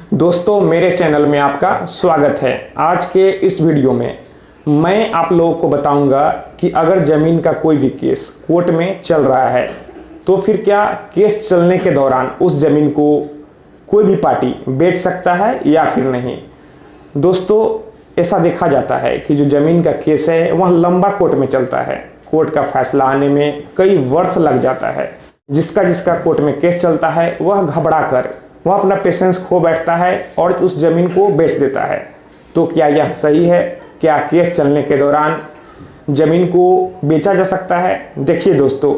दोस्तों, मेरे चैनल में आपका स्वागत है। आज के इस वीडियो में मैं आप लोगों को बताऊंगा कि अगर ज़मीन का कोई भी केस कोर्ट में चल रहा है तो फिर क्या केस चलने के दौरान उस ज़मीन को कोई भी पार्टी बेच सकता है या फिर नहीं। दोस्तों, ऐसा देखा जाता है कि जो ज़मीन का केस है वह लंबा कोर्ट में चलता है। कोर्ट का फैसला आने में कई वर्ष लग जाता है। जिसका कोर्ट में केस चलता है वह घबरा कर वह अपना पेशेंस खो बैठता है और उस ज़मीन को बेच देता है। तो क्या यह सही है? क्या केस चलने के दौरान ज़मीन को बेचा जा सकता है? देखिए दोस्तों,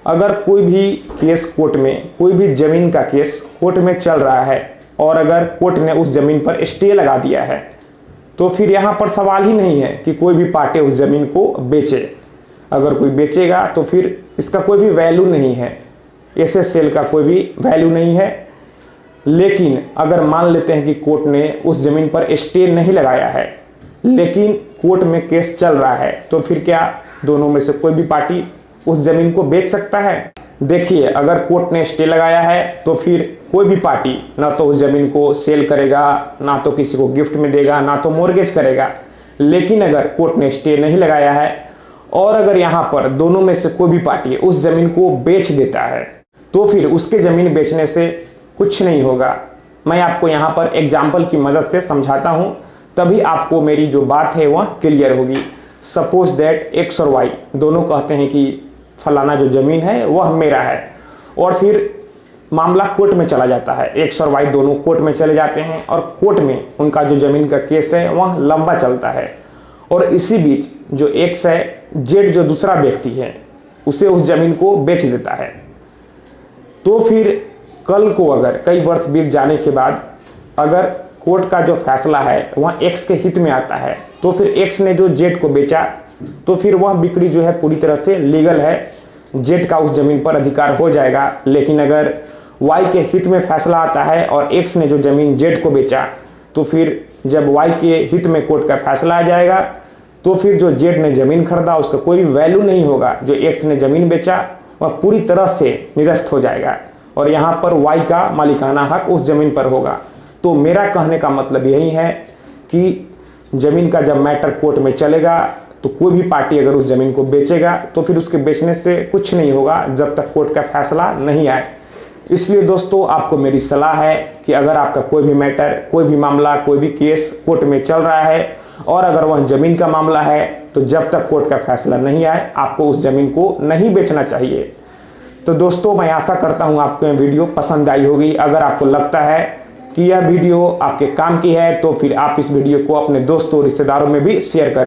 अगर कोई भी केस कोर्ट में, कोई भी ज़मीन का केस कोर्ट में चल रहा है और अगर कोर्ट ने उस ज़मीन पर स्टे लगा दिया है तो फिर यहाँ पर सवाल ही नहीं है कि कोई भी पार्टी उस ज़मीन को बेचे। अगर कोई बेचेगा तो फिर इसका कोई भी वैल्यू नहीं है, ऐसे सेल का कोई भी वैल्यू नहीं है। लेकिन अगर मान लेते हैं कि कोर्ट ने उस ज़मीन पर स्टे नहीं लगाया है लेकिन कोर्ट में केस चल रहा है तो फिर क्या दोनों में से कोई भी पार्टी उस ज़मीन को बेच सकता है? देखिए, अगर कोर्ट ने स्टे लगाया है तो फिर कोई भी पार्टी ना तो उस ज़मीन को सेल करेगा, ना तो किसी को गिफ्ट में देगा, ना तो मॉर्गेज करेगा। लेकिन अगर कोर्ट ने स्टे नहीं लगाया है और अगर यहाँ पर दोनों में से कोई भी पार्टी उस ज़मीन को बेच देता है तो फिर उसके ज़मीन बेचने से कुछ नहीं होगा। मैं आपको यहाँ पर एग्जाम्पल की मदद से समझाता हूँ, तभी आपको मेरी जो बात है वह क्लियर होगी। सपोज दैट एक्स और वाई दोनों कहते हैं कि फलाना जो ज़मीन है वह मेरा है और फिर मामला कोर्ट में चला जाता है। एक्स और वाई दोनों कोर्ट में चले जाते हैं और कोर्ट में उनका जो ज़मीन का केस है वह लंबा चलता है और इसी बीच जो एक्स है, जेड जो दूसरा व्यक्ति है, उसे उस ज़मीन को बेच देता है। तो फिर कल को अगर कई वर्ष बीत जाने के बाद अगर कोर्ट का जो फैसला है वह एक्स के हित में आता है तो फिर एक्स ने जो जेड को बेचा तो फिर वह बिक्री जो है पूरी तरह से लीगल है, जेड का उस ज़मीन पर अधिकार हो जाएगा। लेकिन अगर वाई के हित में फैसला आता है और एक्स ने जो ज़मीन जेड को बेचा तो फिर जब वाई के हित में कोर्ट का फैसला आ जाएगा तो फिर जो जेड ने ज़मीन खरीदा उसका कोई वैल्यू नहीं होगा। जो एक्स ने ज़मीन बेचा वह पूरी तरह से निरस्त हो जाएगा और यहाँ पर वाई का मालिकाना हक उस ज़मीन पर होगा। तो मेरा कहने का मतलब यही है कि ज़मीन का जब मैटर कोर्ट में चलेगा तो कोई भी पार्टी अगर उस ज़मीन को बेचेगा तो फिर उसके बेचने से कुछ नहीं होगा जब तक कोर्ट का फैसला नहीं आए। इसलिए दोस्तों, आपको मेरी सलाह है कि अगर आपका कोई भी मैटर, कोई भी मामला, कोई भी केस कोर्ट में चल रहा है और अगर वह ज़मीन का मामला है तो जब तक कोर्ट का फैसला नहीं आए आपको उस ज़मीन को नहीं बेचना चाहिए। तो दोस्तों, मैं आशा करता हूं आपको यह वीडियो पसंद आई होगी। अगर आपको लगता है कि यह वीडियो आपके काम की है तो फिर आप इस वीडियो को अपने दोस्तों, रिश्तेदारों में भी शेयर करें।